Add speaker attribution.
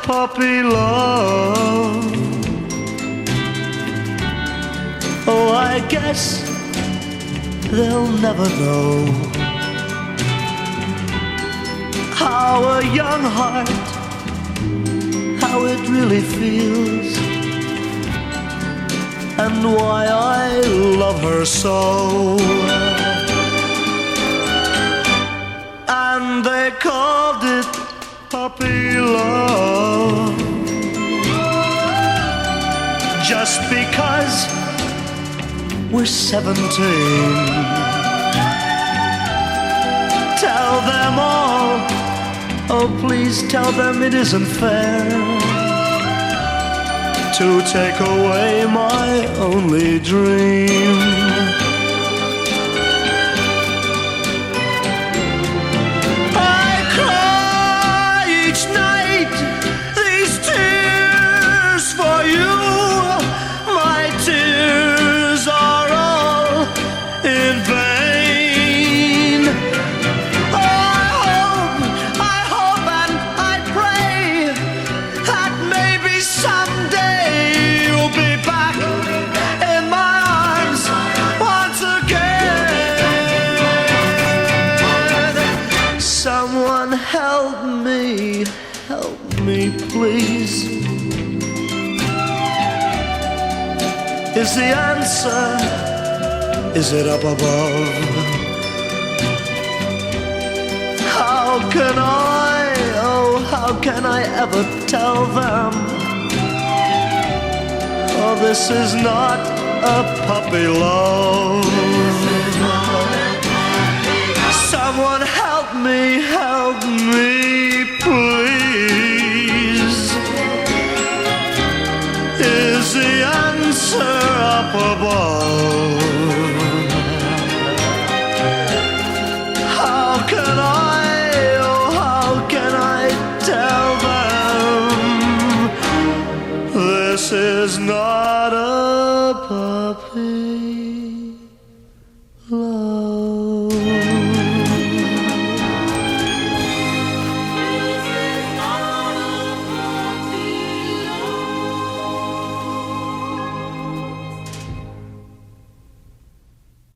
Speaker 1: puppy love. Oh, I guess they'll never know how a young heart, how it really feels, and why I love her so. And they called it puppy love, just because we're 17. Tell them all, oh please tell them it isn't fair to take away my only dream. I cry each night these tears for you. My tears are all in vain. I hope and I pray that maybe someday you'll be back in my arms once again. Someone help me please. Is the answer, is it up above? How can how can I ever tell them? Oh, this is not a puppy love. Someone help me please. Is the answer up above? How can how can I tell them this is not a puppy?